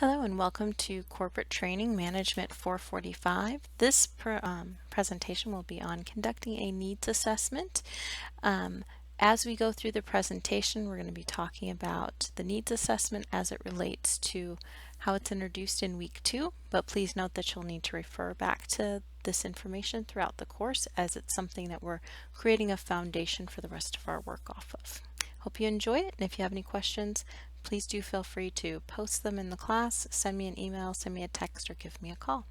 Hello and welcome to Corporate Training Management 445. This presentation will be on conducting a needs assessment. As we go through the presentation, we're going to be talking about the needs assessment as it relates to how it's introduced in week 2, but please note that you'll need to refer back to this information throughout the course as it's something that we're creating a foundation for the rest of our work off of. Hope you enjoy it, and if you have any questions, please do feel free to post them in the class, send me an email, send me a text, or give me a call.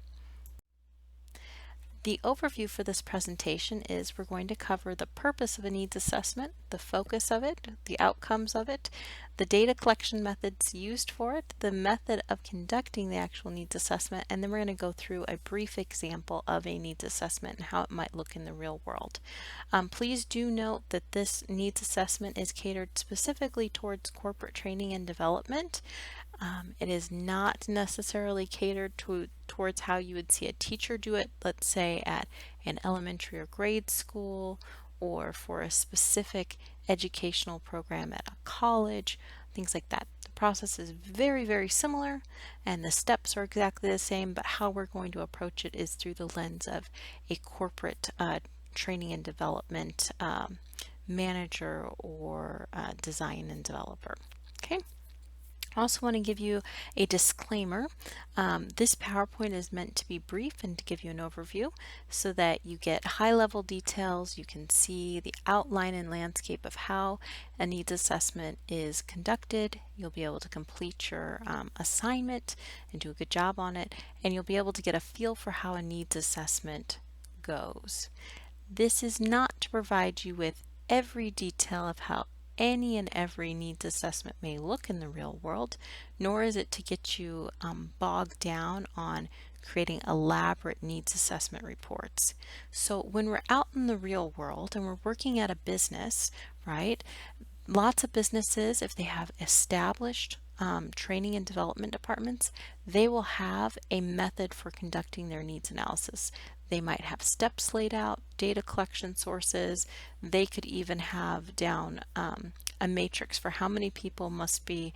The overview for this presentation is we're going to cover the purpose of a needs assessment, the focus of it, the outcomes of it, the data collection methods used for it, the method of conducting the actual needs assessment, and then we're going to go through a brief example of a needs assessment and how it might look in the real world. Please do note that this needs assessment is catered specifically towards corporate training and development. It is not necessarily catered towards how you would see a teacher do it, let's say at an elementary or grade school, or for a specific educational program at a college, things like that. The process is very, very similar and the steps are exactly the same, but how we're going to approach it is through the lens of a corporate training and development manager or design and developer. Okay. I also want to give you a disclaimer. This PowerPoint is meant to be brief and to give you an overview so that you get high-level details. You can see the outline and landscape of how a needs assessment is conducted. You'll be able to complete your assignment and do a good job on it, and you'll be able to get a feel for how a needs assessment goes. This is not to provide you with every detail of how any and every needs assessment may look in the real world, nor is it to get you bogged down on creating elaborate needs assessment reports. So when we're out in the real world and we're working at a business, right, lots of businesses, if they have established training and development departments, they will have a method for conducting their needs analysis. They might have steps laid out, data collection sources. They could even have down a matrix for how many people must be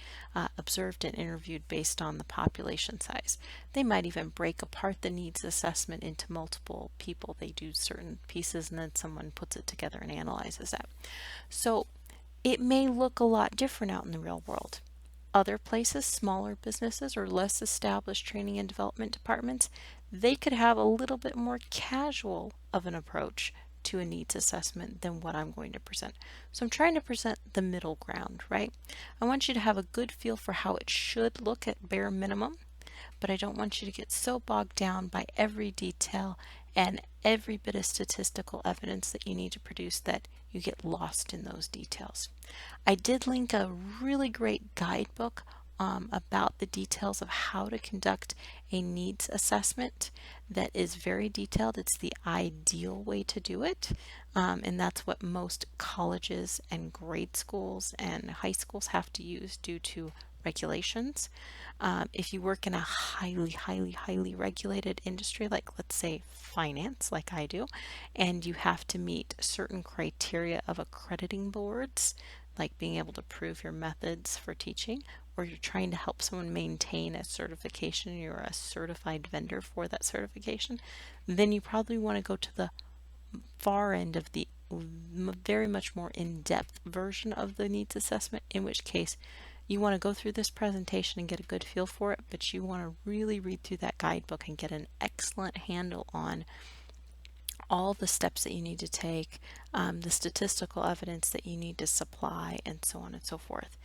observed and interviewed based on the population size. They might even break apart the needs assessment into multiple people. They do certain pieces and then someone puts it together and analyzes that. So it may look a lot different out in the real world. Other places, smaller businesses or less established training and development departments, they could have a little bit more casual of an approach to a needs assessment than what I'm going to present. So I'm trying to present the middle ground, right? I want you to have a good feel for how it should look at bare minimum, but I don't want you to get so bogged down by every detail and every bit of statistical evidence that you need to produce that you get lost in those details. I did link a really great guidebook about the details of how to conduct a needs assessment that is very detailed. It's the ideal way to do it, and that's what most colleges and grade schools and high schools have to use due to regulations. If you work in a highly regulated industry, like let's say finance, like I do, and you have to meet certain criteria of accrediting boards, like being able to prove your methods for teaching, or you're trying to help someone maintain a certification, you're a certified vendor for that certification, then you probably want to go to the far end of the very much more in-depth version of the needs assessment, in which case you want to go through this presentation and get a good feel for it, but you want to really read through that guidebook and get an excellent handle on all the steps that you need to take, the statistical evidence that you need to supply, and so on and so forth.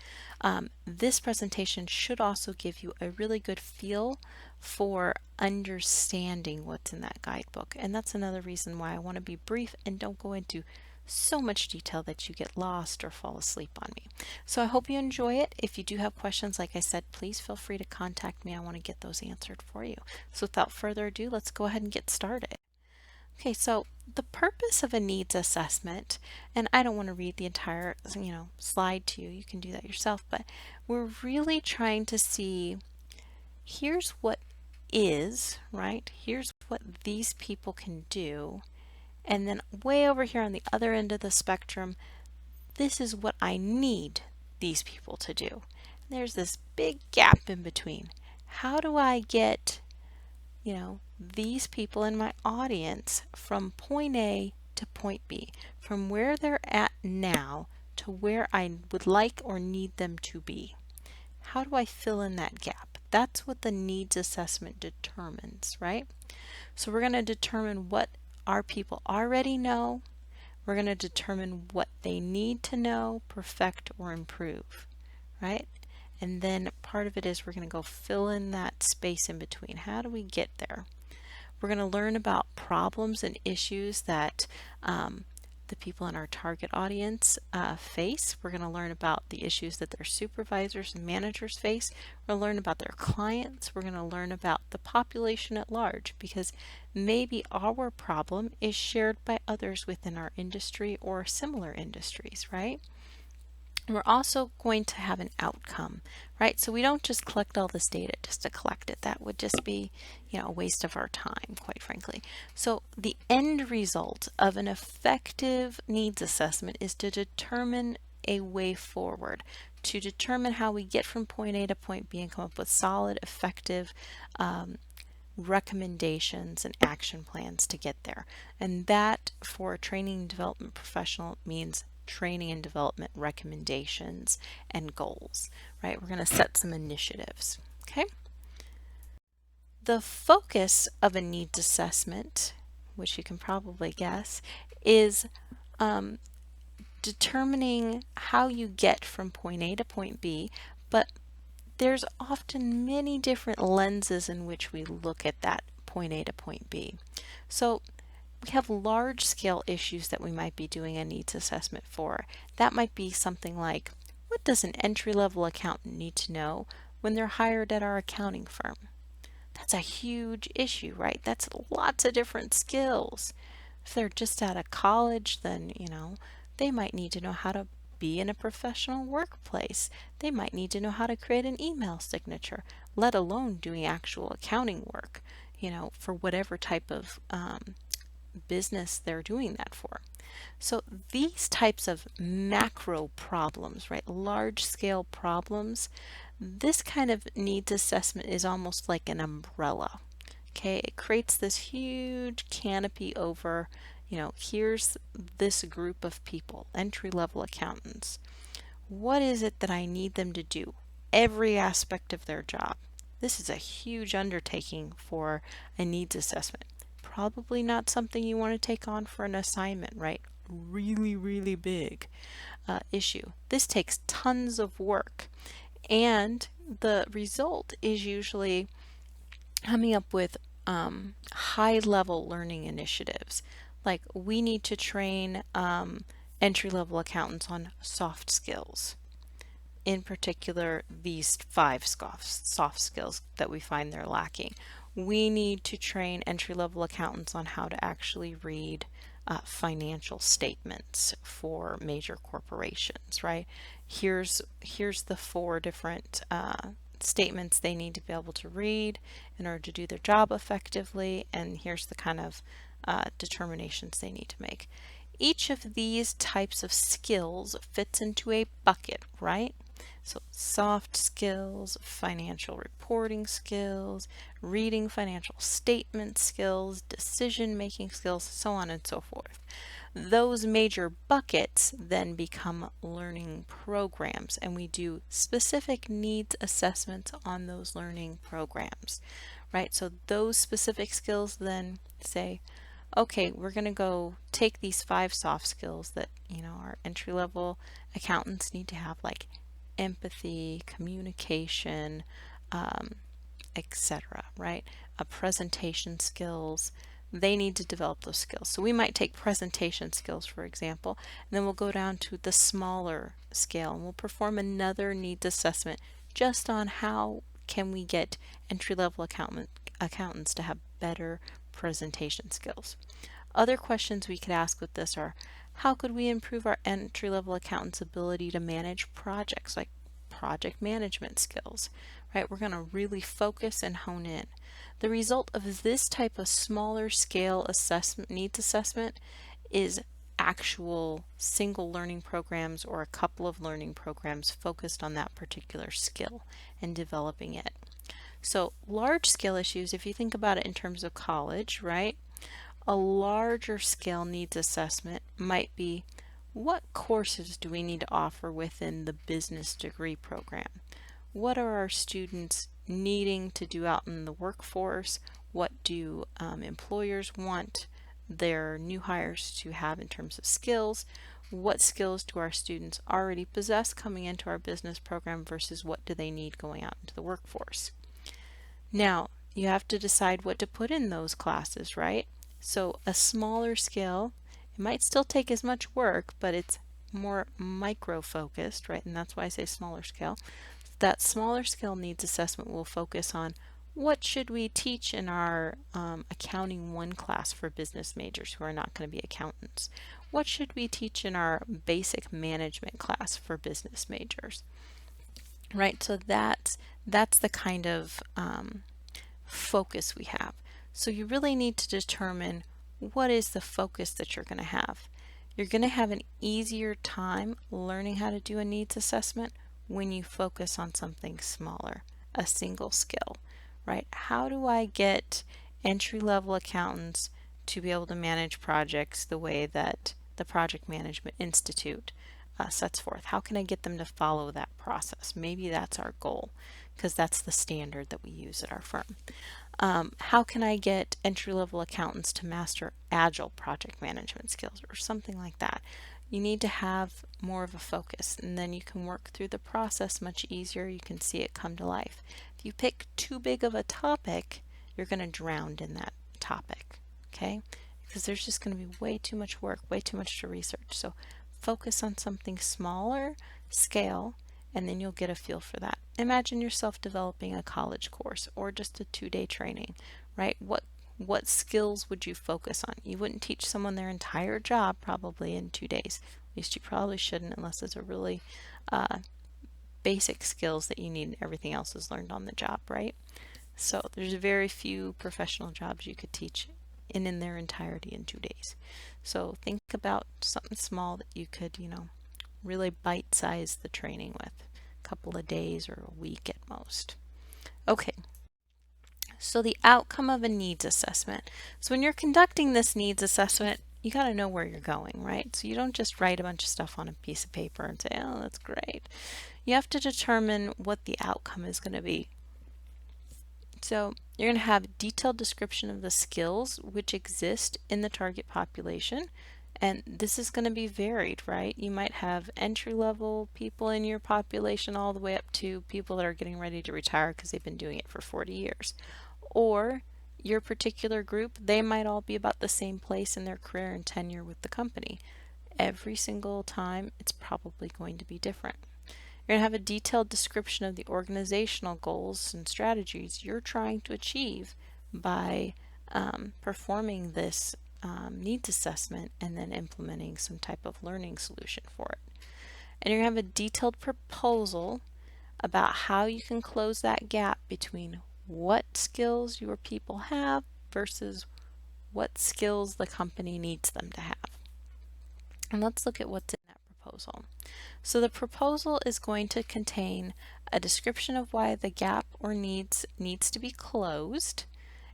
This presentation should also give you a really good feel for understanding what's in that guidebook. And that's another reason why I want to be brief and don't go into so much detail that you get lost or fall asleep on me. So I hope you enjoy it. If you do have questions, like I said, please feel free to contact me. I want to get those answered for you. So without further ado, let's go ahead and get started. Okay, so the purpose of a needs assessment, and I don't want to read the entire, slide to you. You can do that yourself, but we're really trying to see, here's what is, right? Here's what these people can do. And then way over here on the other end of the spectrum, this is what I need these people to do. There's this big gap in between. how do I get, these people in my audience from point A to point B, from where they're at now to where I would like or need them to be? How do I fill in that gap? That's what the needs assessment determines, right? So we're going to determine what our people already know. We're going to determine what they need to know, perfect, or improve, right? And then part of it is we're going to go fill in that space in between. How do we get there? We're going to learn about problems and issues that the people in our target audience face. We're going to learn about the issues that their supervisors and managers face. We're going to learn about their clients. We're going to learn about the population at large, because maybe our problem is shared by others within our industry or similar industries, right? We're also going to have an outcome, right? So we don't just collect all this data just to collect it. That would just be, a waste of our time, quite frankly. So the end result of an effective needs assessment is to determine a way forward, to determine how we get from point A to point B and come up with solid, effective recommendations and action plans to get there. And that, for a training and development professional, means training and development recommendations and goals, right? We're going to set some initiatives, okay? The focus of a needs assessment, which you can probably guess, is determining how you get from point A to point B, but there's often many different lenses in which we look at that point A to point B. So we have large scale issues that we might be doing a needs assessment for. That might be something like, what does an entry-level accountant need to know when they're hired at our accounting firm? That's a huge issue, right? That's lots of different skills. If they're just out of college, then, they might need to know how to be in a professional workplace. They might need to know how to create an email signature, let alone doing actual accounting work, for whatever type of business they're doing that for. So these types of macro problems, right, large scale problems, this kind of needs assessment is almost like an umbrella. Okay, it creates this huge canopy over, here's this group of people, entry-level accountants. What is it that I need them to do? Every aspect of their job. This is a huge undertaking for a needs assessment. Probably not something you want to take on for an assignment, right? Really, really big issue. This takes tons of work, and the result is usually coming up with high-level learning initiatives. Like, we need to train entry-level accountants on soft skills. In particular, these 5 soft skills that we find they're lacking. We need to train entry-level accountants on how to actually read financial statements for major corporations, right? Here's the 4 different statements they need to be able to read in order to do their job effectively, and here's the kind of determinations they need to make. Each of these types of skills fits into a bucket, right? So soft skills, financial reporting skills, reading financial statement skills, decision-making skills, so on and so forth. Those major buckets then become learning programs, and we do specific needs assessments on those learning programs, right? So those specific skills then say, okay, we're going to go take these 5 soft skills that, our entry-level accountants need to have, like empathy, communication, etc., right? Presentation skills. They need to develop those skills. So we might take presentation skills, for example, and then we'll go down to the smaller scale and we'll perform another needs assessment just on how can we get entry-level accountants to have better presentation skills. Other questions we could ask with this are, how could we improve our entry-level accountants' ability to manage projects, like project management skills, right? We're going to really focus and hone in. The result of this type of smaller scale assessment, needs assessment, is actual single learning programs or a couple of learning programs focused on that particular skill and developing it. So large scale issues, if you think about it in terms of college, right? A larger scale needs assessment might be, what courses do we need to offer within the business degree program? What are our students needing to do out in the workforce? What do employers want their new hires to have in terms of skills? What skills do our students already possess coming into our business program versus what do they need going out into the workforce? Now, you have to decide what to put in those classes, right? So a smaller scale, it might still take as much work, but it's more micro focused, right? And that's why I say smaller scale. That smaller scale needs assessment will focus on, what should we teach in our accounting 1 class for business majors who are not going to be accountants? What should we teach in our basic management class for business majors? Right, so that's the kind of focus we have. So you really need to determine, what is the focus that you're going to have. You're going to have an easier time learning how to do a needs assessment when you focus on something smaller, a single skill, right? How do I get entry-level accountants to be able to manage projects the way that the Project Management Institute sets forth? How can I get them to follow that process? Maybe that's our goal, because that's the standard that we use at our firm. How can I get entry-level accountants to master agile project management skills, or something like that? You need to have more of a focus, and then you can work through the process much easier. You can see it come to life. If you pick too big of a topic, you're going to drown in that topic, okay? Because there's just going to be way too much work, way too much to research. So focus on something smaller scale, and then you'll get a feel for that. Imagine yourself developing a college course or just a 2-day training, right? What skills would you focus on? You wouldn't teach someone their entire job probably in 2 days. At least you probably shouldn't, unless it's a really basic skills that you need and everything else is learned on the job, right? So there's very few professional jobs you could teach in their entirety in 2 days. So think about something small that you could, really bite-size the training with. A couple of days or a week at most. Okay. So the outcome of a needs assessment. So when you're conducting this needs assessment, you got to know where you're going, right? So you don't just write a bunch of stuff on a piece of paper and say, oh, that's great. You have to determine what the outcome is going to be. So you're going to have a detailed description of the skills which exist in the target population. And this is going to be varied, right? You might have entry-level people in your population all the way up to people that are getting ready to retire because they've been doing it for 40 years. Or your particular group, they might all be about the same place in their career and tenure with the company. Every single time, it's probably going to be different. You're going to have a detailed description of the organizational goals and strategies you're trying to achieve by performing this needs assessment and then implementing some type of learning solution for it. And you're going to have a detailed proposal about how you can close that gap between what skills your people have versus what skills the company needs them to have. And let's look at what's in that proposal. So the proposal is going to contain a description of why the gap or needs to be closed,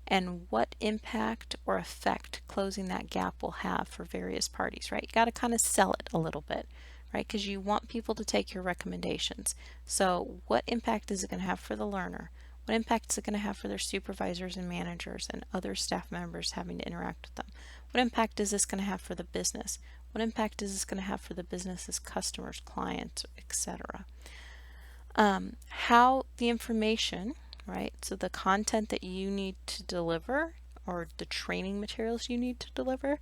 and what impact or effect closing that gap will have for various parties, right? You got to kind of sell it a little bit, right? Because you want people to take your recommendations. So what impact is it going to have for the learner? What impact is it going to have for their supervisors and managers and other staff members having to interact with them? What impact is this going to have for the business? What impact is this going to have for the business's customers, clients, etc.? How the information, right? So the content that you need to deliver, or the training materials you need to deliver,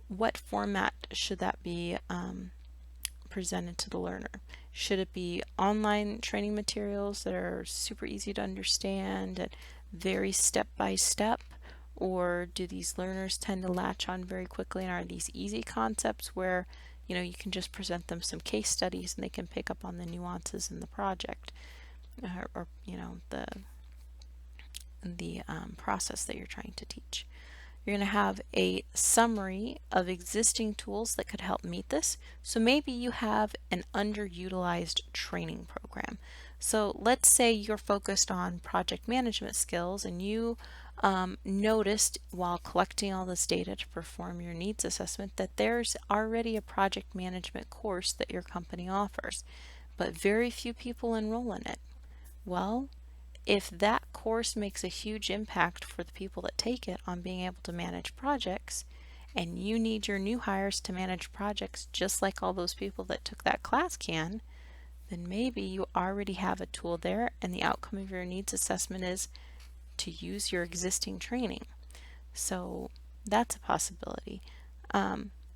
what format should that be presented to the learner? Should it be online training materials that are super easy to understand and very step by step? Or do these learners tend to latch on very quickly, and are these easy concepts where you can just present them some case studies and they can pick up on the nuances in the project, or the process that you're trying to teach. You're going to have a summary of existing tools that could help meet this. So maybe you have an underutilized training program. So let's say you're focused on project management skills and you noticed while collecting all this data to perform your needs assessment that there's already a project management course that your company offers, but very few people enroll in it. Well, if that course makes a huge impact for the people that take it on being able to manage projects, and you need your new hires to manage projects just like all those people that took that class can, then maybe you already have a tool there and the outcome of your needs assessment is to use your existing training. So that's a possibility.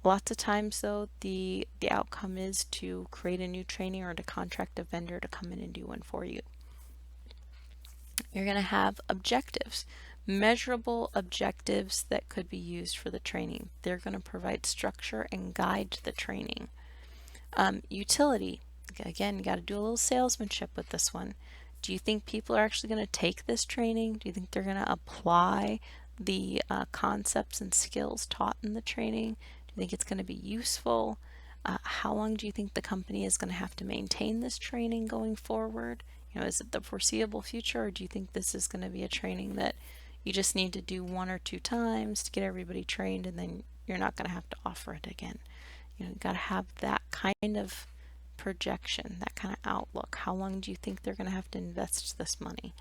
Lots of times though, the outcome is to create a new training or to contract a vendor to come in and do one for you. You're going to have objectives, measurable objectives that could be used for the training. They're going to provide structure and guide the training. Utility, again, you got to do a little salesmanship with this one. Do you think people are actually going to take this training? Do you think they're going to apply the concepts and skills taught in the training? Do you think it's going to be useful? How long do you think the company is going to have to maintain this training going forward? You know, is it the foreseeable future, or do you think this is going to be a training that you just need to do 1 or 2 times to get everybody trained and then you're not going to have to offer it again? You know, you got to have that kind of projection, that kind of outlook. How long do you think they're going to have to invest this money?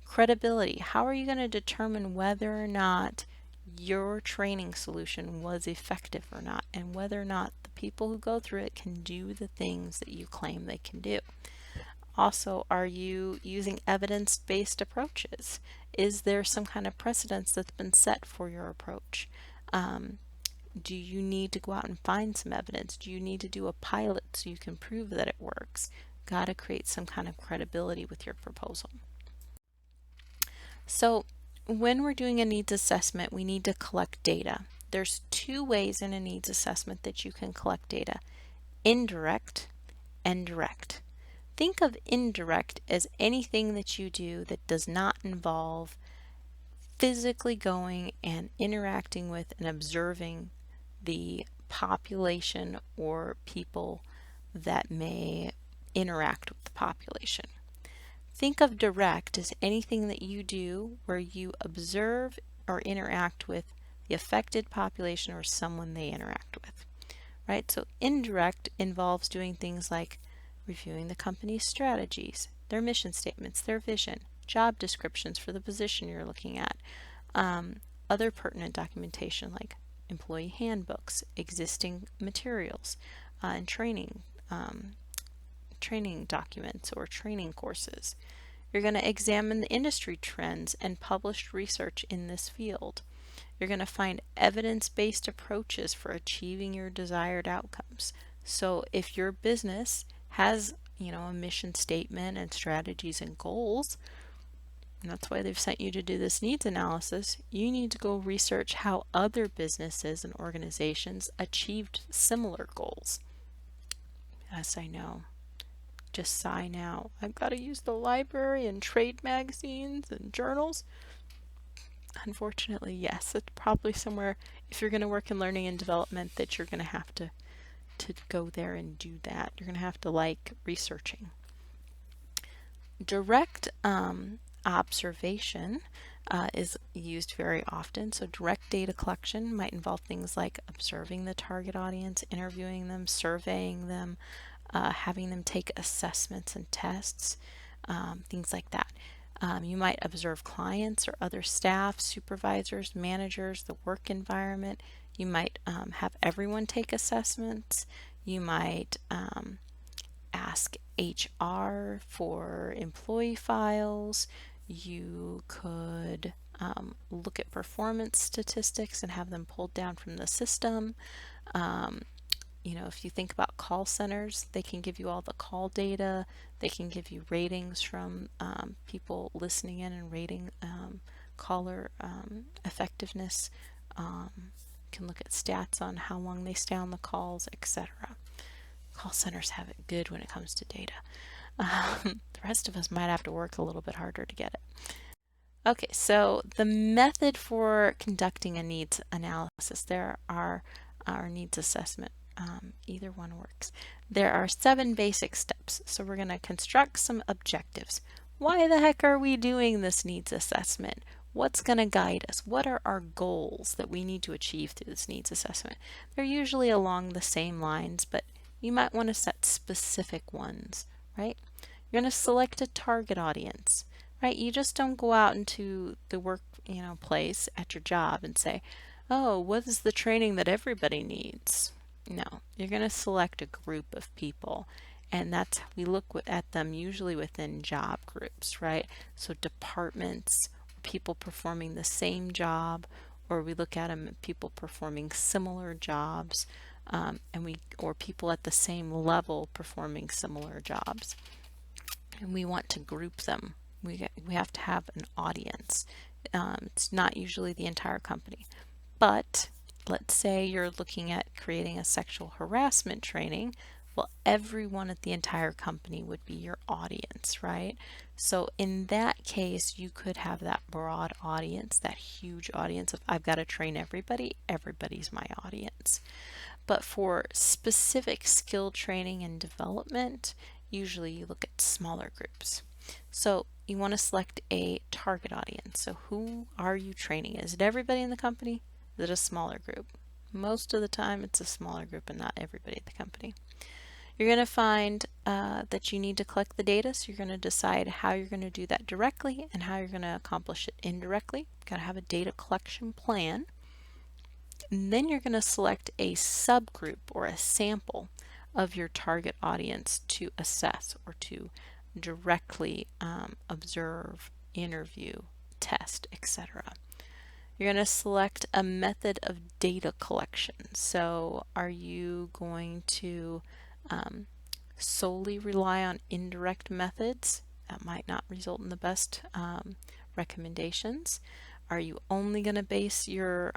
Credibility. How are you going to determine whether or not your training solution was effective or not, and whether or not the people who go through it can do the things that you claim they can do? Also, are you using evidence-based approaches? Is there some kind of precedence that's been set for your approach? Do you need to go out and find some evidence? Do you need to do a pilot so you can prove that it works? Got to create some kind of credibility with your proposal. So when we're doing a needs assessment, we need to collect data. There's 2 ways in a needs assessment that you can collect data: indirect and direct. Think of indirect as anything that you do that does not involve physically going and interacting with and observing the population or people that may interact with the population. Think of direct as anything that you do where you observe or interact with the affected population or someone they interact with, right? So indirect involves doing things like reviewing the company's strategies, their mission statements, their vision, job descriptions for the position you're looking at, other pertinent documentation like employee handbooks, existing materials, and training documents or training courses. You're going to examine the industry trends and published research in this field. You're going to find evidence-based approaches for achieving your desired outcomes. So if your business has, you know, a mission statement and strategies and goals, and that's why they've sent you to do this needs analysis, you need to go research how other businesses and organizations achieved similar goals. Yes, I know. Just sigh now. I've got to use the library and trade magazines and journals. Unfortunately, yes, it's probably somewhere, if you're going to work in learning and development, that you're going to have to go there and do that. You're going to have to like researching. Direct observation is used very often. So direct data collection might involve things like observing the target audience, interviewing them, surveying them, having them take assessments and tests, things like that. You might observe clients or other staff, supervisors, managers, the work environment. You might have everyone take assessments. You might ask HR for employee files. You could look at performance statistics and have them pulled down from the system. You know, if you think about call centers, they can give you all the call data. They can give you ratings from people listening in and rating caller effectiveness. Can look at stats on how long they stay on the calls, etc. Call centers have it good when it comes to data. The rest of us might have to work a little bit harder to get it. Okay, so the method for conducting a needs analysis, there are our needs assessment. Either one works. There are 7 basic steps. So we're going to construct some objectives. Why the heck are we doing this needs assessment? What's going to guide us? What are our goals that we need to achieve through this needs assessment? They're usually along the same lines, but you might want to set specific ones, right? You're going to select a target audience, right? You just don't go out into the work, place at your job and say, oh, what is the training that everybody needs? No, you're going to select a group of people, and that's, we look at them usually within job groups, right? So departments, people performing the same job, or we look at them people performing similar jobs, or people at the same level performing similar jobs, and we want to group them. We have to have an audience. It's not usually the entire company, but let's say you're looking at creating a sexual harassment training. Well, everyone at the entire company would be your audience, right? So in that case, you could have that broad audience, that huge audience of I've got to train everybody, everybody's my audience. But for specific skill training and development, usually you look at smaller groups. So you want to select a target audience. So who are you training? Is it everybody in the company? Is it a smaller group? Most of the time it's a smaller group and not everybody at the company. You're going to find that you need to collect the data, so you're going to decide how you're going to do that directly and how you're going to accomplish it indirectly. You've got to have a data collection plan. And then you're going to select a subgroup or a sample of your target audience to assess or to directly observe, interview, test, etc. You're going to select a method of data collection. So are you going to solely rely on indirect methods? That might not result in the best recommendations. Are you only going to base your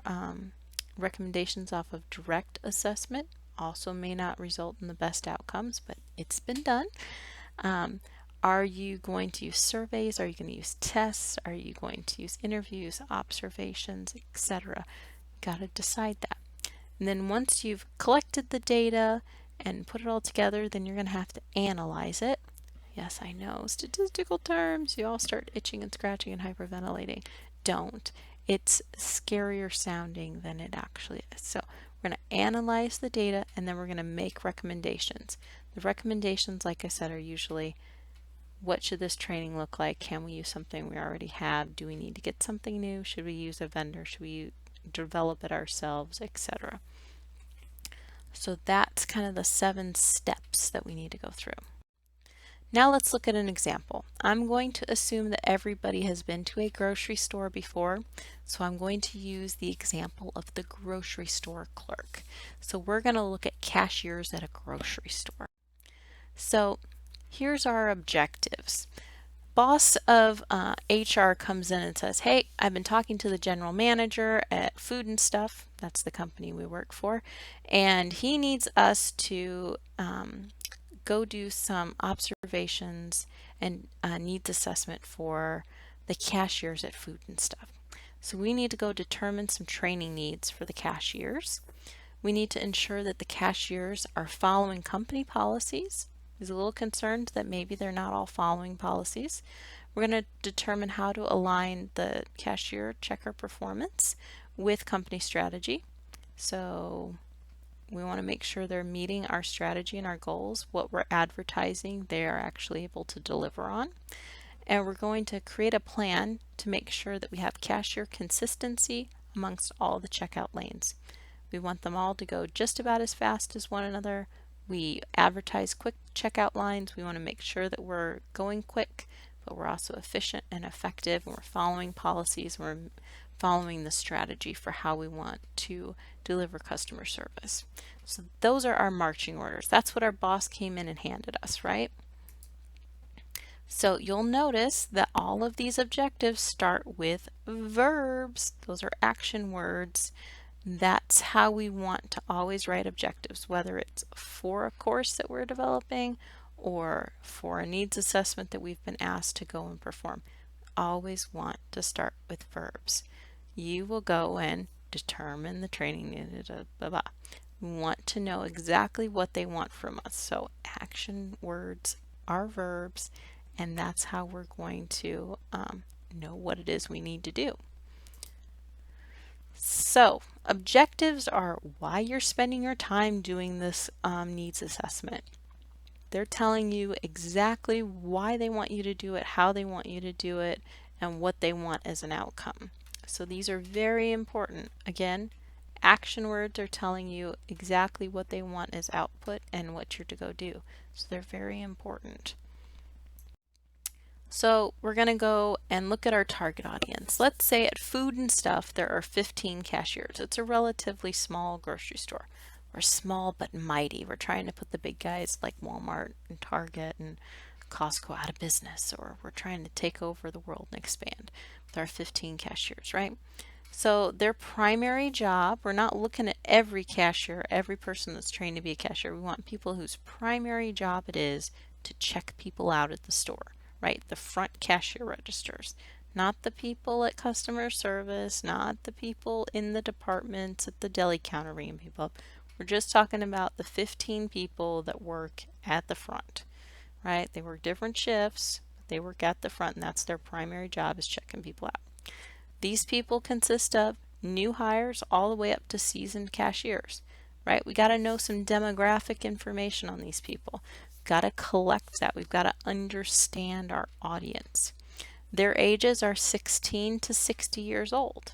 recommendations off of direct assessment? Also may not result in the best outcomes, but it's been done. Are you going to use surveys? Are you going to use tests? Are you going to use interviews, observations, etc.? Got to decide that. And then once you've collected the data and put it all together, then you're going to have to analyze it. Yes, I know, statistical terms, you all start itching and scratching and hyperventilating. Don't. It's scarier sounding than it actually is. So we're going to analyze the data and then we're going to make recommendations. The recommendations, like I said, are usually what should this training look like? Can we use something we already have? Do we need to get something new? Should we use a vendor? Should we develop it ourselves, etc.? So that's kind of the 7 steps that we need to go through. Now let's look at an example. I'm going to assume that everybody has been to a grocery store before, so I'm going to use the example of the grocery store clerk. So we're going to look at cashiers at a grocery store. So here's our objectives. Boss of HR comes in and says, hey, I've been talking to the general manager at Food and Stuff, that's the company we work for, and he needs us to go do some observations and needs assessment for the cashiers at Food and Stuff. So we need to go determine some training needs for the cashiers. We need to ensure that the cashiers are following company policies. He's a little concerned that maybe they're not all following policies. We're going to determine how to align the cashier checker performance with company strategy. So we want to make sure they're meeting our strategy and our goals. What we're advertising, they are actually able to deliver on. And we're going to create a plan to make sure that we have cashier consistency amongst all the checkout lanes. We want them all to go just about as fast as one another. We advertise quick checkout lines. We want to make sure that we're going quick, but we're also efficient and effective, and we're following policies. We're following the strategy for how we want to deliver customer service. So those are our marching orders. That's what our boss came in and handed us, right? So you'll notice that all of these objectives start with verbs. Those are action words. That's how we want to always write objectives, whether it's for a course that we're developing or for a needs assessment that we've been asked to go and perform. Always want to start with verbs. You will go and determine the training needed, blah, blah. We want to know exactly what they want from us. So action words are verbs, and that's how we're going to know what it is we need to do. So objectives are why you're spending your time doing this needs assessment. They're telling you exactly why they want you to do it, how they want you to do it, and what they want as an outcome. So these are very important. Again, action words are telling you exactly what they want as output and what you're to go do. So they're very important. So we're going to go and look at our target audience. Let's say at Food and Stuff there are 15 cashiers. It's a relatively small grocery store. We're small but mighty. We're trying to put the big guys like Walmart and Target and Costco out of business, or we're trying to take over the world and expand with our 15 cashiers, right? So their primary job, we're not looking at every cashier, every person that's trained to be a cashier. We want people whose primary job it is to check people out at the store, right? The front cashier registers, not the people at customer service, not the people in the departments at the deli counter ringing people up. We're just talking about the 15 people that work at the front, right? They work different shifts, but they work at the front, and that's their primary job, is checking people out. These people consist of new hires all the way up to seasoned cashiers, right? We got to know some demographic information on these people. We've got to collect that. We've got to understand our audience. Their ages are 16 to 60 years old.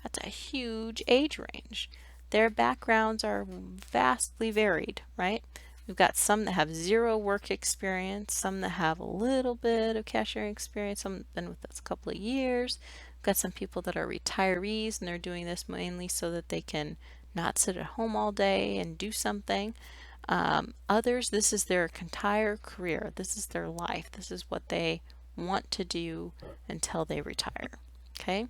That's a huge age range. Their backgrounds are vastly varied, right? We've got some that have zero work experience, some that have a little bit of cashiering experience, some that have been with us a couple of years. We've got some people that are retirees and they're doing this mainly so that they can not sit at home all day and do something. Others, this is their entire career. This is their life. This is what they want to do until they retire. Okay?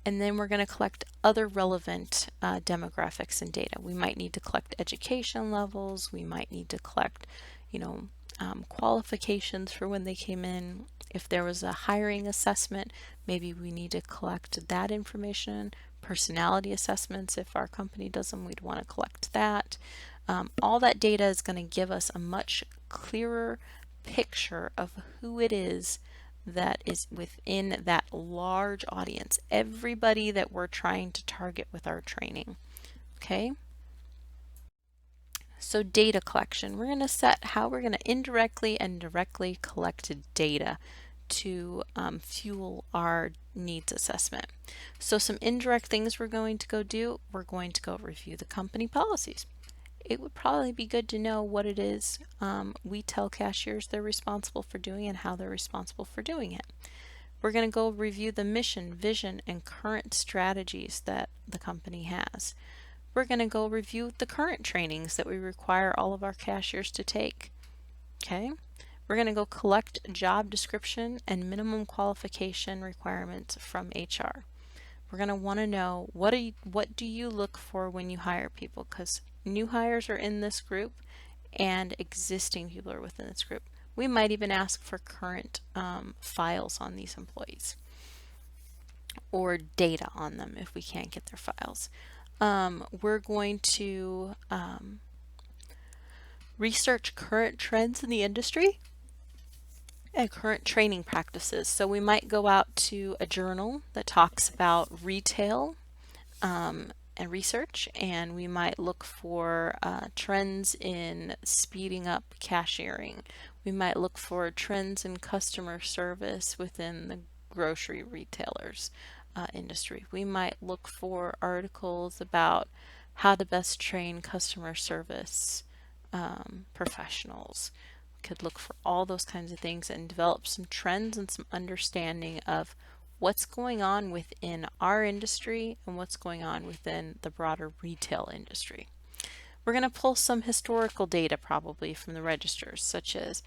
And then we're going to collect other relevant demographics and data. We might need to collect education levels. We might need to collect, qualifications for when they came in. If there was a hiring assessment, maybe we need to collect that information. Personality assessments, if our company does them, we'd want to collect that. All that data is going to give us a much clearer picture of who it is that is within that large audience, everybody that we're trying to target with our training. Okay? So data collection, we're going to set how we're going to indirectly and directly collect data to fuel our needs assessment. So some indirect things we're going to go do, we're going to go review the company policies. It would probably be good to know what it is we tell cashiers they're responsible for doing and how they're responsible for doing it. We're going to go review the mission, vision, and current strategies that the company has. We're going to go review the current trainings that we require all of our cashiers to take. Okay? We're going to go collect job description and minimum qualification requirements from HR. We're going to want to know what do you look for when you hire people, because new hires are in this group and existing people are within this group. We might even ask for current files on these employees or data on them if we can't get their files. We're going to research current trends in the industry and current training practices. So we might go out to a journal that talks about retail and research, and we might look for trends in speeding up cashiering. We might look for trends in customer service within the grocery retailers industry. We might look for articles about how to best train customer service professionals. We could look for all those kinds of things and develop some trends and some understanding of what's going on within our industry and what's going on within the broader retail industry. We're going to pull some historical data probably from the registers, such as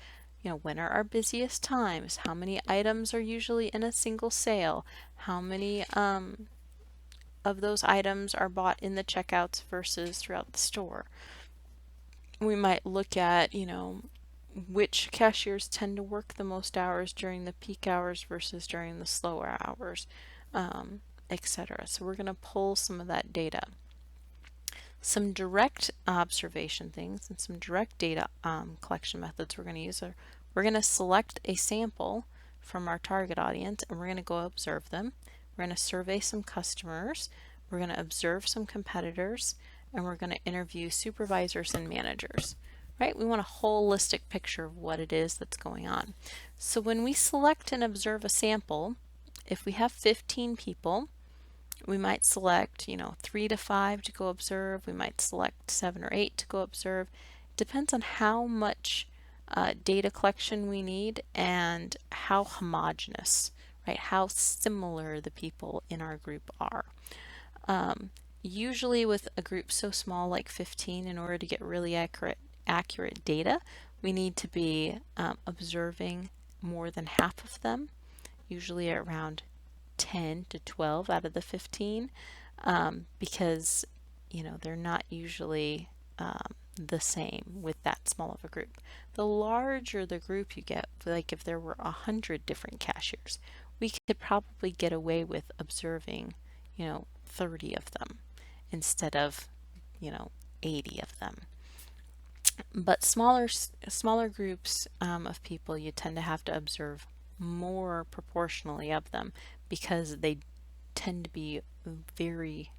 when are our busiest times, how many items are usually in a single sale, how many of those items are bought in the checkouts versus throughout the store. We might look at, which cashiers tend to work the most hours during the peak hours versus during the slower hours, etc. So we're going to pull some of that data. Some direct observation things and some direct data collection methods we're going to use are we're going to select a sample from our target audience and we're going to go observe them. We're going to survey some customers, we're going to observe some competitors, and we're going to interview supervisors and managers. Right? We want a holistic picture of what it is that's going on. So when we select and observe a sample, if we have 15 people, we might select, 3 to 5 to go observe. We might select 7 or 8 to go observe. It depends on how much data collection we need and how homogeneous, right? How similar the people in our group are. Usually with a group so small like 15, in order to get really accurate data, we need to be observing more than half of them, usually around 10 to 12 out of the 15, because they're not usually the same with that small of a group. The larger the group you get, like if there were 100 different cashiers, we could probably get away with observing 30 of them instead of 80 of them. But smaller groups of people, you tend to have to observe more proportionally of them because they tend to be very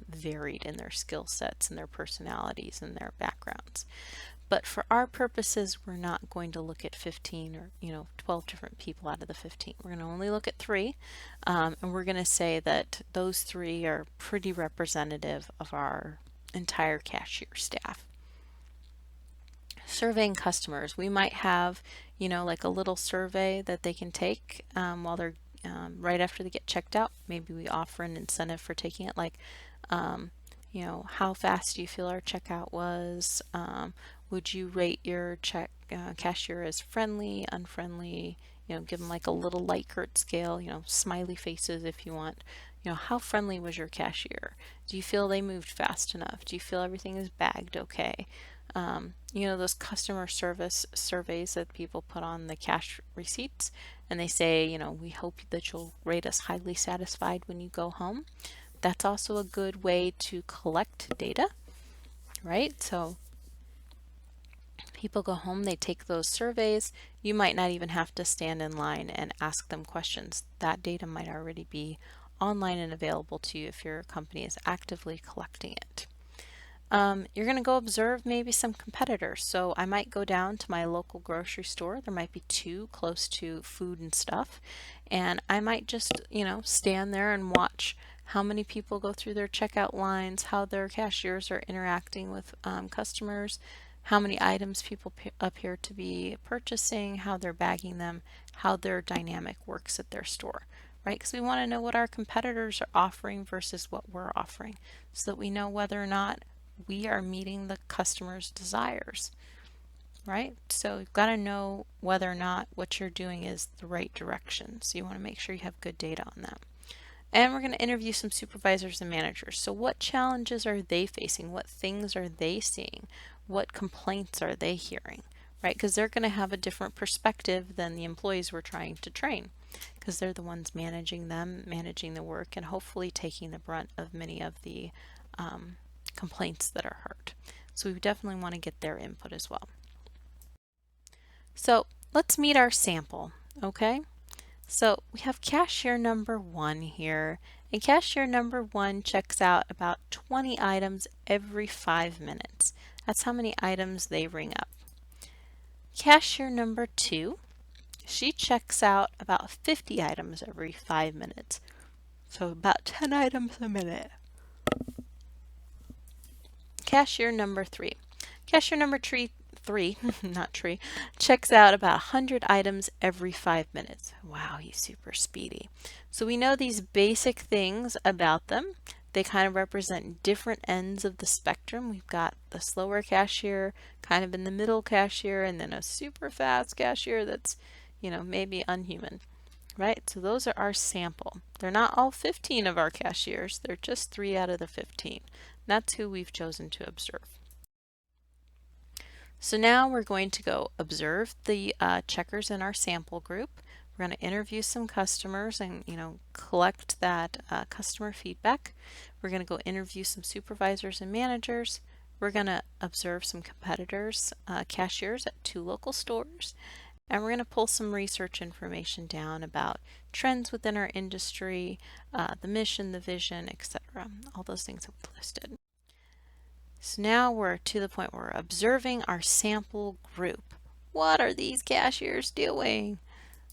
varied in their skill sets and their personalities and their backgrounds. But for our purposes, we're not going to look at 15 or 12 different people out of the 15. We're going to only look at 3, and we're going to say that those 3 are pretty representative of our entire cashier staff. Surveying customers, we might have like a little survey that they can take while they're right after they get checked out. Maybe we offer an incentive for taking it, like how fast do you feel our checkout was? Would you rate your cashier as friendly, unfriendly? Give them like a little Likert scale, smiley faces if you want. How friendly was your cashier? Do you feel they moved fast enough? Do you feel everything is bagged okay? Those customer service surveys that people put on the cash receipts, and they say, we hope that you'll rate us highly satisfied when you go home. That's also a good way to collect data, right? So people go home, they take those surveys. You might not even have to stand in line and ask them questions. That data might already be online and available to you if your company is actively collecting it. You're going to go observe maybe some competitors. So I might go down to my local grocery store. There might be 2 close to food and stuff. And I might just, stand there and watch how many people go through their checkout lines, how their cashiers are interacting with customers, how many items people appear to be purchasing, how they're bagging them, how their dynamic works at their store. Right? Because we want to know what our competitors are offering versus what we're offering so that we know whether or not we are meeting the customer's desires, right? So you've got to know whether or not what you're doing is the right direction. So you want to make sure you have good data on that. And we're going to interview some supervisors and managers. So what challenges are they facing? What things are they seeing? What complaints are they hearing, right? Because they're going to have a different perspective than the employees we're trying to train, because they're the ones managing them, managing the work, and hopefully taking the brunt of many of the complaints that are heard. So we definitely want to get their input as well. So let's meet our sample, okay? So we have cashier number 1 here, and cashier number 1 checks out about 20 items every 5 minutes. That's how many items they ring up. Cashier number 2, she checks out about 50 items every 5 minutes. So about 10 items a minute. Cashier number 3. Cashier number 3, not tree, checks out about 100 items every 5 minutes. Wow, he's super speedy. So we know these basic things about them. They kind of represent different ends of the spectrum. We've got the slower cashier, kind of in the middle cashier, and then a super fast cashier that's, maybe unhuman. Right? So those are our sample. They're not all 15 of our cashiers. They're just 3 out of the 15. That's who we've chosen to observe. So now we're going to go observe the checkers in our sample group. We're going to interview some customers and, collect that customer feedback. We're going to go interview some supervisors and managers. We're going to observe some competitors, cashiers at 2 local stores. And we're going to pull some research information down about trends within our industry, the mission, the vision, etc. All those things that we listed. So now we're to the point where we're observing our sample group. What are these cashiers doing?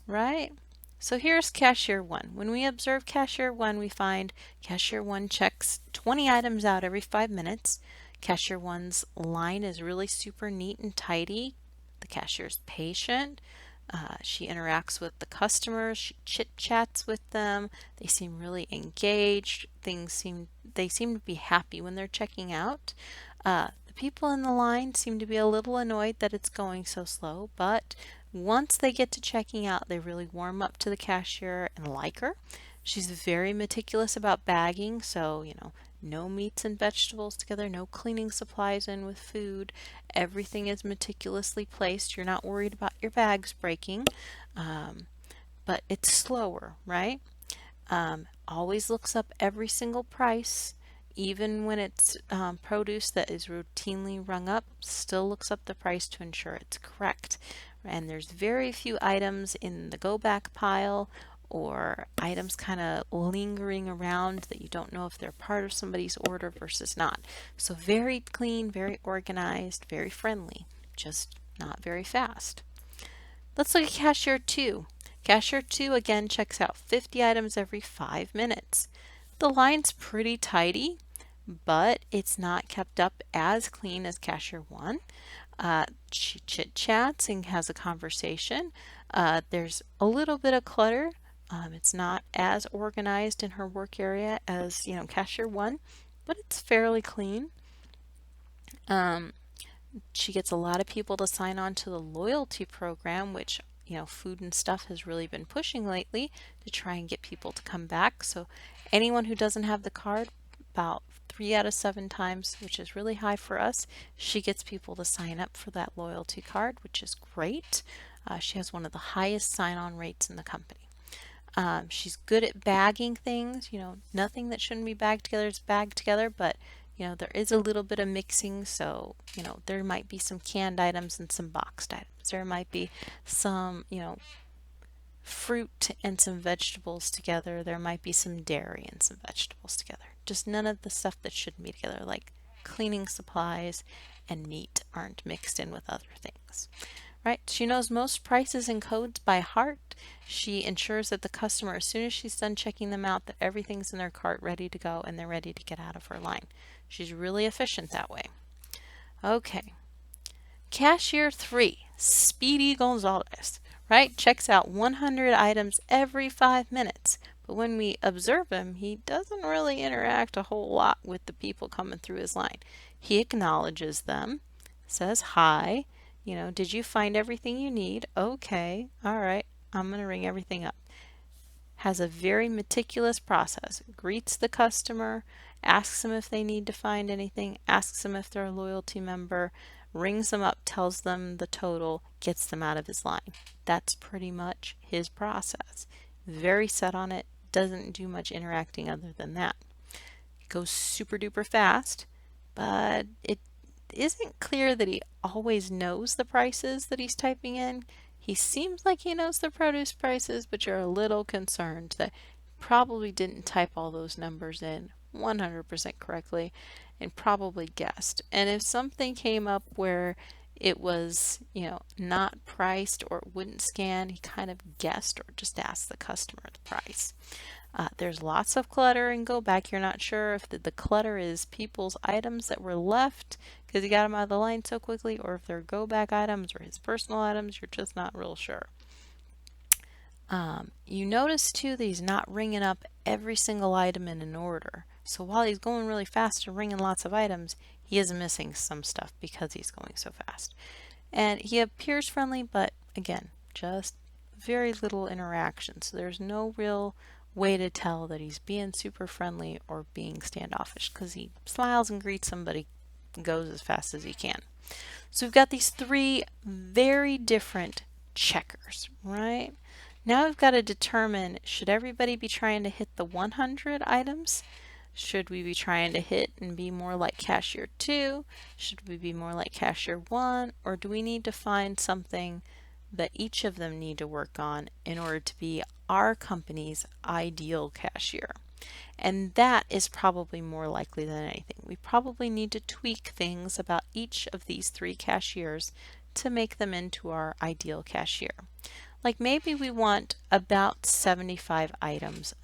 Right? So here's cashier 1. When we observe cashier 1, we find cashier 1 checks 20 items out every 5 minutes. Cashier 1's line is really super neat and tidy. The cashier's patient. She interacts with the customers. She chit-chats with them. They seem really engaged. They seem to be happy when they're checking out. The people in the line seem to be a little annoyed that it's going so slow, but once they get to checking out, they really warm up to the cashier and like her. She's very meticulous about bagging, so, no meats and vegetables together, no cleaning supplies in with food. Everything is meticulously placed. You're not worried about your bags breaking, but it's slower, right? Always looks up every single price. Even when it's produce that is routinely rung up, still looks up the price to ensure it's correct. And there's very few items in the go back pile or items kind of lingering around that you don't know if they're part of somebody's order versus not. So very clean, very organized, very friendly, just not very fast. Let's look at cashier 2. Cashier 2 again checks out 50 items every 5 minutes. The line's pretty tidy, but it's not kept up as clean as cashier 1. She chit-chats and has a conversation. There's a little bit of clutter. It's not as organized in her work area as, cashier 1, but it's fairly clean. She gets a lot of people to sign on to the loyalty program, which Food and Stuff has really been pushing lately to try and get people to come back. So anyone who doesn't have the card, about 3 out of 7 times, which is really high for us, she gets people to sign up for that loyalty card, which is great. She has one of the highest sign-on rates in the company. She's good at bagging things. Nothing that shouldn't be bagged together is bagged together, but there is a little bit of mixing, so there might be some canned items and some boxed items. There might be some fruit and some vegetables together. There might be some dairy and some vegetables together. Just none of the stuff that shouldn't be together, like cleaning supplies and meat, aren't mixed in with other things. Right? She knows most prices and codes by heart. She ensures that the customer, as soon as she's done checking them out, that everything's in their cart ready to go and they're ready to get out of her line. She's really efficient that way. Okay. Cashier 3, Speedy Gonzalez, right? Checks out 100 items every 5 minutes. But when we observe him, he doesn't really interact a whole lot with the people coming through his line. He acknowledges them, says hi. Did you find everything you need? Okay, all right, I'm going to ring everything up. Has a very meticulous process. Greets the customer, asks them if they need to find anything, asks them if they're a loyalty member, rings them up, tells them the total, gets them out of his line. That's pretty much his process. Very set on it, doesn't do much interacting other than that. It goes super duper fast, but it isn't clear that he always knows the prices that he's typing in. He seems like he knows the produce prices, but you're a little concerned that probably didn't type all those numbers in 100% correctly and probably guessed. And if something came up where it was, not priced or it wouldn't scan, he kind of guessed or just asked the customer the price. There's lots of clutter and go back. You're not sure if the clutter is people's items that were left because he got them out of the line so quickly, or if they're go back items or his personal items. You're just not real sure. You notice too that he's not ringing up every single item in an order. So while he's going really fast and ringing lots of items, he is missing some stuff because he's going so fast. And he appears friendly, but again, just very little interaction. So there's no real way to tell that he's being super friendly or being standoffish because he smiles and greets somebody, goes as fast as he can. So we've got these 3 very different checkers, right? Now we've got to determine, should everybody be trying to hit the 100 items? Should we be trying to hit and be more like cashier 2? Should we be more like cashier 1? Or do we need to find something that each of them need to work on in order to be our company's ideal cashier? And that is probably more likely than anything. We probably need to tweak things about each of these 3 cashiers to make them into our ideal cashier. Like maybe we want about 75 items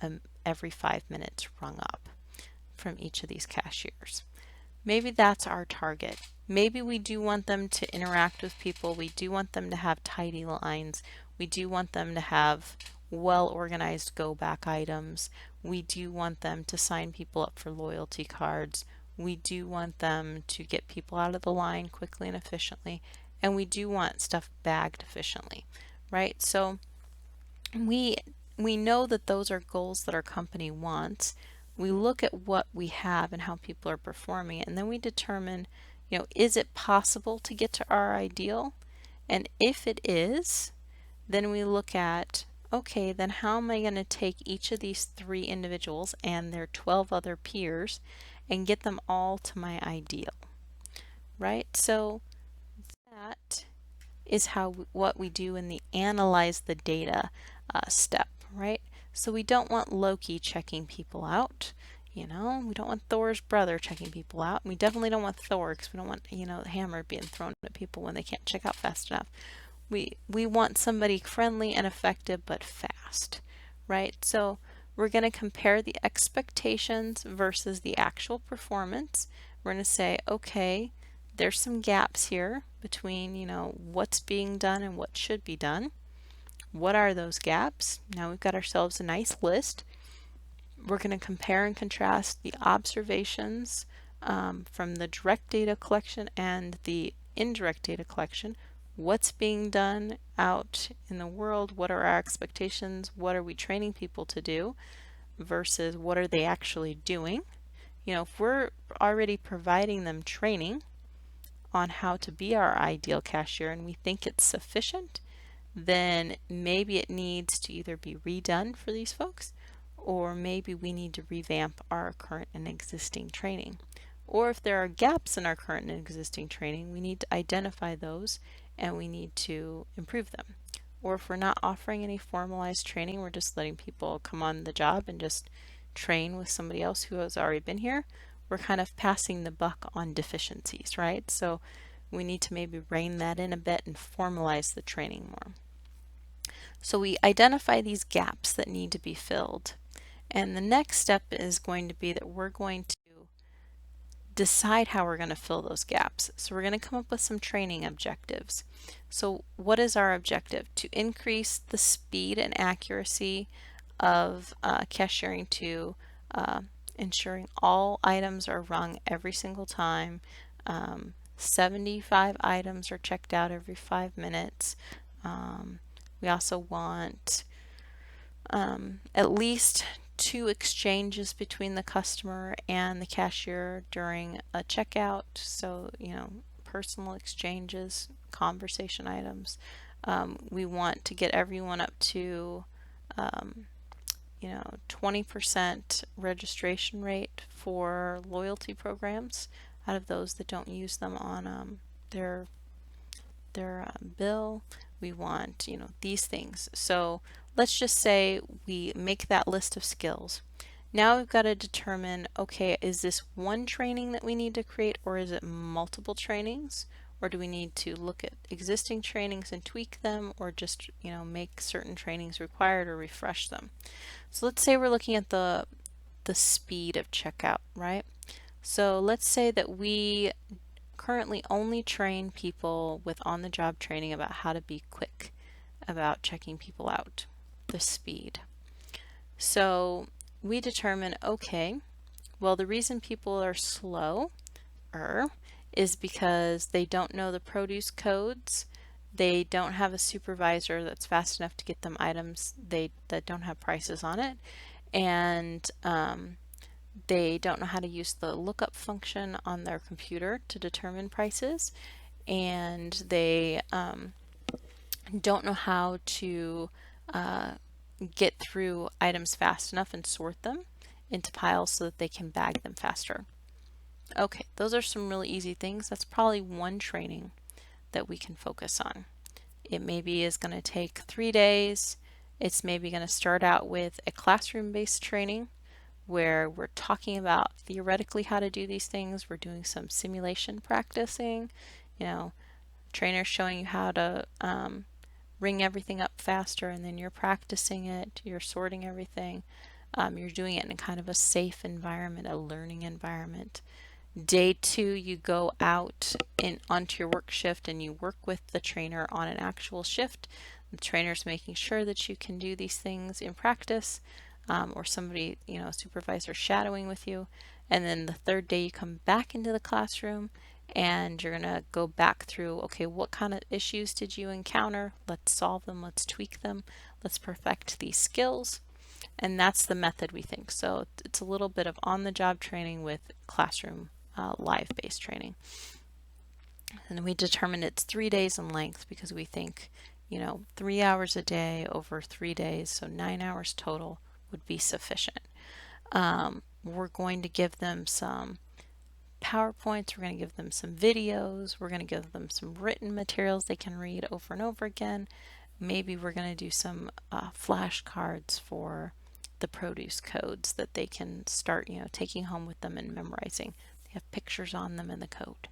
every 5 minutes rung up from each of these cashiers. Maybe that's our target. Maybe we do want them to interact with people. We do want them to have tidy lines. We do want them to have well-organized go-back items. We do want them to sign people up for loyalty cards. We do want them to get people out of the line quickly and efficiently. And we do want stuff bagged efficiently, right? So we know that those are goals that our company wants. We look at what we have and how people are performing it, and then we determine, is it possible to get to our ideal? And if it is, then we look at, okay, then how am I going to take each of these 3 individuals and their 12 other peers and get them all to my ideal, right? So that is what we do in the analyze the data step, right? So we don't want Loki checking people out. We don't want Thor's brother checking people out. We definitely don't want Thor because we don't want, the hammer being thrown at people when they can't check out fast enough. We want somebody friendly and effective but fast, right? So we're going to compare the expectations versus the actual performance. We're going to say, okay, there's some gaps here between, what's being done and what should be done. What are those gaps? Now we've got ourselves a nice list. We're going to compare and contrast the observations from the direct data collection and the indirect data collection. What's being done out in the world? What are our expectations? What are we training people to do versus what are they actually doing? If we're already providing them training on how to be our ideal cashier and we think it's sufficient, then maybe it needs to either be redone for these folks, or maybe we need to revamp our current and existing training. Or if there are gaps in our current and existing training, we need to identify those and we need to improve them. Or if we're not offering any formalized training, we're just letting people come on the job and just train with somebody else who has already been here, we're kind of passing the buck on deficiencies, right? So we need to maybe rein that in a bit and formalize the training more. So we identify these gaps that need to be filled. And the next step is going to be that we're going to decide how we're going to fill those gaps. So we're going to come up with some training objectives. So what is our objective? To increase the speed and accuracy of cashiering to ensuring all items are rung every single time. 75 items are checked out every 5 minutes. We also want at least 2 exchanges between the customer and the cashier during a checkout. So, personal exchanges, conversation items. We want to get everyone up to 20% registration rate for loyalty programs out of those that don't use them on their bill. We want, these things. So let's just say we make that list of skills. Now we've got to determine, okay, is this one training that we need to create, or is it multiple trainings? Or do we need to look at existing trainings and tweak them, or just, make certain trainings required or refresh them? So let's say we're looking at the speed of checkout, right? So let's say that we currently only train people with on-the-job training about how to be quick about checking people out, the speed. So we determine, okay, well, the reason people are slower is because they don't know the produce codes, they don't have a supervisor that's fast enough to get them items that don't have prices on it, and they don't know how to use the lookup function on their computer to determine prices, and they don't know how to get through items fast enough and sort them into piles so that they can bag them faster. Okay, those are some really easy things. That's probably one training that we can focus on. It maybe is going to take 3 days. It's maybe going to start out with a classroom-based training where we're talking about theoretically how to do these things. We're doing some simulation practicing, you know, trainers showing you how to ring everything up faster, and then you're practicing it, you're sorting everything. You're doing it in kind of a safe environment, a learning environment. Day 2, you go out onto your work shift and you work with the trainer on an actual shift. The trainer's making sure that you can do these things in practice, or somebody, a supervisor shadowing with you. And then the 3rd day, you come back into the classroom and you're going to go back through, okay, what kind of issues did you encounter? Let's solve them, let's tweak them, let's perfect these skills. And that's the method we think. So it's a little bit of on-the-job training with classroom live-based training. And we determined it's 3 days in length because we think, 3 hours a day over 3 days, so 9 hours total would be sufficient. We're going to give them some PowerPoints, we're going to give them some videos, we're going to give them some written materials they can read over and over again. Maybe we're going to do some flashcards for the produce codes that they can start, taking home with them and memorizing. They have pictures on them in the code.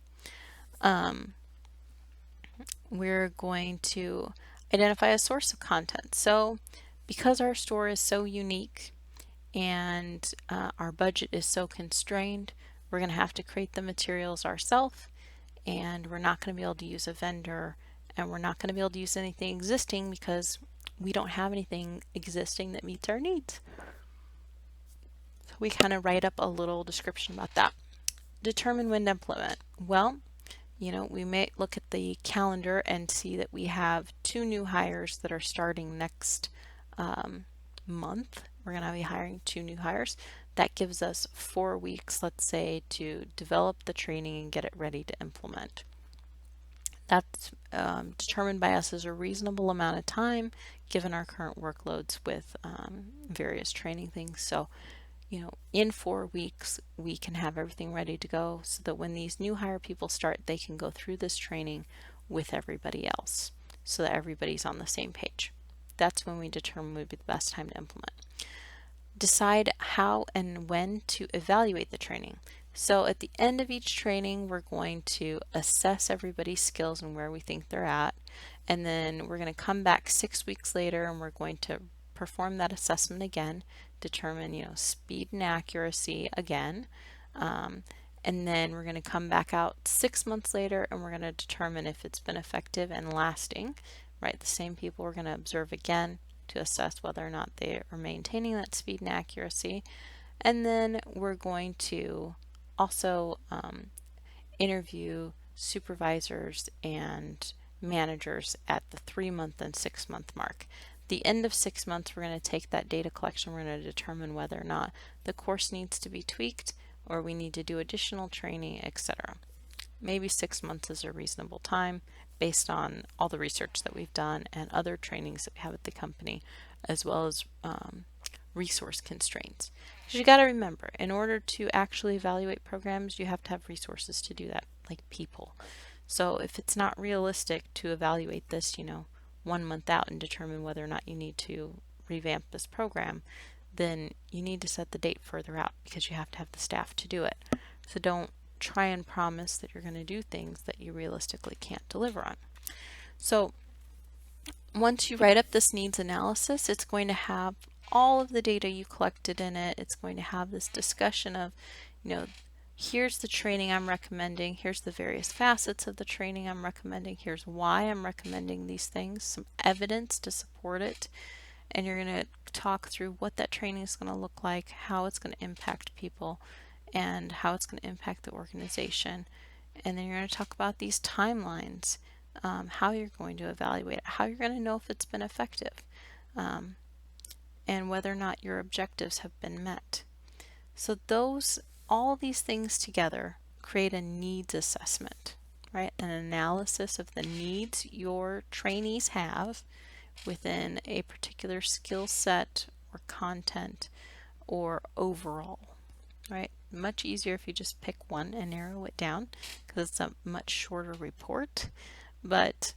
We're going to identify a source of content. So because our store is so unique and our budget is so constrained, we're going to have to create the materials ourselves, and we're not going to be able to use a vendor, and we're not going to be able to use anything existing because we don't have anything existing that meets our needs. So we kind of write up a little description about that. Determine when to implement. Well, we may look at the calendar and see that we have 2 new hires that are starting next month. We're going to be hiring 2 new hires. That gives us 4 weeks, let's say, to develop the training and get it ready to implement. That's determined by us as a reasonable amount of time given our current workloads with various training things. So, in 4 weeks, we can have everything ready to go so that when these new hire people start, they can go through this training with everybody else so that everybody's on the same page. That's when we determine would be the best time to implement. Decide how and when to evaluate the training. So at the end of each training, we're going to assess everybody's skills and where we think they're at. And then we're going to come back 6 weeks later and we're going to perform that assessment again, determine, speed and accuracy again. And then we're going to come back out 6 months later and we're going to determine if it's been effective and lasting, right? The same people we're going to observe again to assess whether or not they are maintaining that speed and accuracy. And then we're going to also interview supervisors and managers at the 3-month and 6-month mark. The end of 6 months, we're going to take that data collection. We're going to determine whether or not the course needs to be tweaked or we need to do additional training, etc. Maybe 6 months is a reasonable time based on all the research that we've done and other trainings that we have at the company, as well as resource constraints. Because you got to remember, in order to actually evaluate programs, you have to have resources to do that, like people. So if it's not realistic to evaluate this, 1 month out and determine whether or not you need to revamp this program, then you need to set the date further out because you have to have the staff to do it. So don't try and promise that you're going to do things that you realistically can't deliver on. So once you write up this needs analysis, it's going to have all of the data you collected in it. It's going to have this discussion of, here's the training I'm recommending, here's the various facets of the training I'm recommending, here's why I'm recommending these things, some evidence to support it, and you're going to talk through what that training is going to look like, how it's going to impact people, and how it's going to impact the organization. And then you're going to talk about these timelines, how you're going to evaluate it, how you're going to know if it's been effective, and whether or not your objectives have been met. So all these things together create a needs assessment, right? An analysis of the needs your trainees have, within a particular skill set or content or overall, right? Much easier if you just pick one and narrow it down because it's a much shorter report. But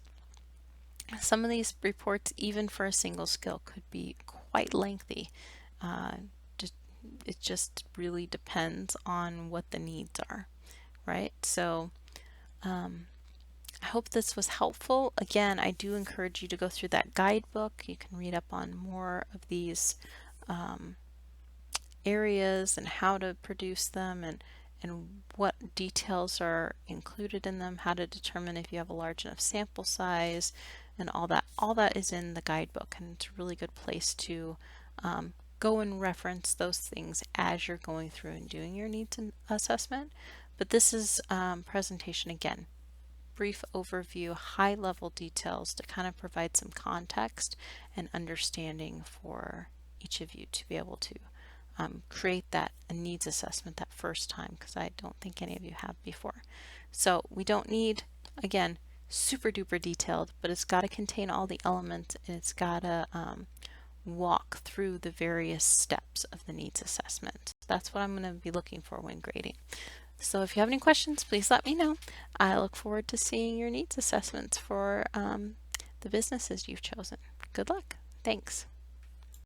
some of these reports, even for a single skill, could be quite lengthy. It just really depends on what the needs are, right? So I hope this was helpful. Again, I do encourage you to go through that guidebook. You can read up on more of these areas and how to produce them, and what details are included in them, how to determine if you have a large enough sample size, and all that. All that is in the guidebook, and it's a really good place to go and reference those things as you're going through and doing your needs assessment. But this is presentation again. Brief overview, high level details to kind of provide some context and understanding for each of you to be able to create that needs assessment that first time, because I don't think any of you have before. So we don't need, again, super duper detailed, but it's got to contain all the elements, and it's got to walk through the various steps of the needs assessment. That's what I'm going to be looking for when grading. So if you have any questions, please let me know. I look forward to seeing your needs assessments for the businesses you've chosen. Good luck. Thanks.